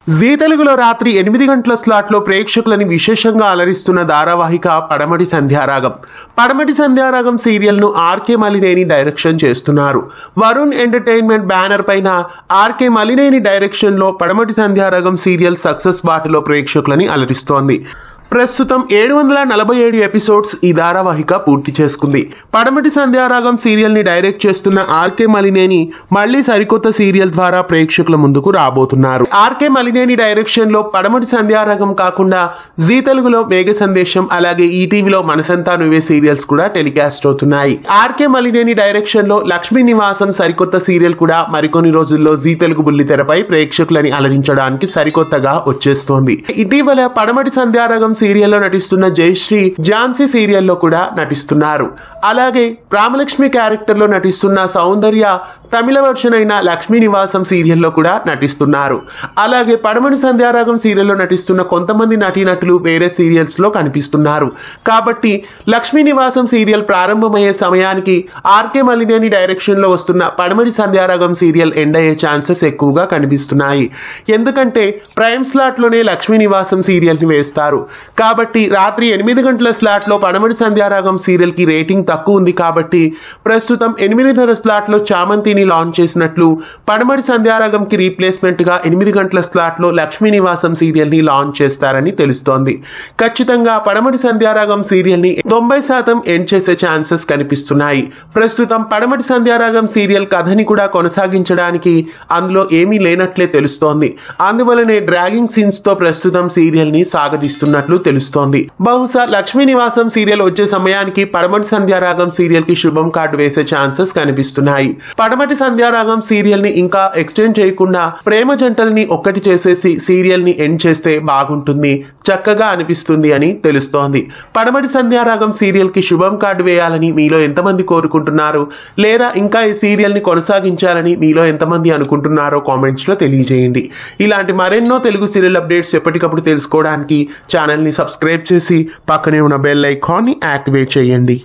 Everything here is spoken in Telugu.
జీ తెలుగులో రాత్రి 8 గంటల స్లాట్లో ప్రేక్షకులని విశేషంగా అలరిస్తున్న ధారావాహిక పడమటి సంధ్యారాగం. పడమటి సంధ్యారాగం సీరియల్ను ఆర్కే మలినేని డైరెక్షన్ చేస్తున్నారు. వరుణ్ ఎంటర్టైన్మెంట్ బ్యానర్ పైన ఆర్కే మలినేని డైరెక్షన్లో పడమటి సంధ్యారాగం సీరియల్ సక్సెస్ బాటలో ప్రేక్షకులని అలరిస్తోంది. ప్రస్తుతం 747 ఎపిసోడ్స్ ఈ ధారావాహిక పూర్తి చేసుకుంది. పడమటి సంధ్యారాగం సీరియల్ని డైరెక్ట్ చేస్తున్న ఆర్కే మలినేని మళ్లీ సరికొత్త సీరియల్ ద్వారా ప్రేక్షకుల ముందుకు రాబోతున్నారు. ఆర్కే మలినేని డైరెక్షన్ లో పడమటి సంధ్యారాగం కాకుండా జీ తెలుగులో మేఘ సందేశం, అలాగే ఈటీవీలో మనసంతా నువ్వే సీరియల్స్ కూడా టెలికాస్ట్ అవుతున్నాయి. ఆర్కే మలినేని డైరెక్షన్ లో లక్ష్మీ నివాసం సరికొత్త సీరియల్ కూడా మరికొన్ని రోజుల్లో జీ తెలుగు బుల్లితెరపై ప్రేక్షకులని అలరించడానికి సరికొత్తగా వచ్చేస్తోంది. ఇటీవల పడమటి సంధ్యారాగం సీరియల్లో నటిస్తున్న జయశ్రీ ఝాన్సీ సీరియల్లో కూడా నటిస్తున్నారు. అలాగే రామలక్ష్మి క్యారెక్టర్ లో నటిస్తున్న సౌందర్య తమిళ వర్షన్ అయిన లక్ష్మీ నివాసం సీరియల్లో కూడా నటిస్తున్నారు. అలాగే పడమటి సంధ్యారాగం సీరియల్లో నటిస్తున్న కొంతమంది నటీనటులు వేరే సీరియల్స్ లో కనిపిస్తున్నారు. కాబట్టి లక్ష్మీ నివాసం సీరియల్ ప్రారంభమయ్యే సమయానికి ఆర్కే మలినేని డైరెక్షన్ లో వస్తున్న పడమటి సంధ్యారాగం సీరియల్ ఎండ్ అయ్యే ఛాన్సెస్ ఎక్కువగా కనిపిస్తున్నాయి. ఎందుకంటే ప్రైమ్ స్లాట్ లోనే లక్ష్మీ నివాసం సీరియల్ ని వేస్తారు. కాబట్టి రాత్రి 8 గంటల స్లాట్ లో పడమటి సంధ్యారాగం సీరియల్ కి రేటింగ్ తక్కువ ఉంది. కాబట్టి ప్రస్తుతం 8:30 స్లాట్ లో చామంతిని లాంచ్ చేసినట్లు, పడమటి సంధ్యారాగం కి రీప్లేస్మెంట్ గా 8 గంటల స్లాట్ లో లక్ష్మీ నివాసం సీరియల్ ని లాంచ్ చేస్తారని తెలుస్తోంది. ఖచ్చితంగా పడమటి సంధ్యారాగం సీరియల్ ని 90% ఎండ్ చేసే ఛాన్సెస్ కనిపిస్తున్నాయి. ప్రస్తుతం పడమటి సంధ్యారాగం సీరియల్ కథని కూడా కొనసాగించడానికి అందులో ఏమీ లేనట్లే తెలుస్తోంది. అందువలనే డ్రాగింగ్ సీన్స్ తో ప్రస్తుతం సీరియల్ ని సాగదీస్తున్నట్లు తెలుస్తోంది. బహుశా లక్ష్మీ నివాసం సీరియల్ వచ్చే సమయానికి పడమటి సంధ్యారాగం సీరియల్ కి శుభం కార్డు వేసే ఛాన్సెస్ కనిపిస్తున్నాయి. పడమటి సంధ్యారాగం సీరియల్ ని ఇంకా ఎక్స్టెండ్ చేయకుండా ప్రేమ జంటల్ని ఒక్కటి చేసేసి సీరియల్ ని ఎండ్ చేస్తే బాగుంటుంది, చక్కగా అనిపిస్తుంది అని తెలుస్తోంది. పడమటి సంధ్యారాగం సీరియల్ కి శుభం కార్డు వేయాలని మీలో ఎంతమంది కోరుకుంటున్నారు, లేదా ఇంకా ఈ సీరియల్ ని కొనసాగించాలని మీలో ఎంతమంది అనుకుంటున్నారో కామెంట్స్ లో తెలియజేయండి. ఇలాంటి మరెన్నో తెలుగు సీరియల్ అప్డేట్స్ ఎప్పటికప్పుడు తెలుసుకోవడానికి ఛానల్ ని సబ్స్క్రైబ్ చేసి పక్కనే ఉన్న బెల్ ఐకాన్ ని యాక్టివేట్ చేయండి.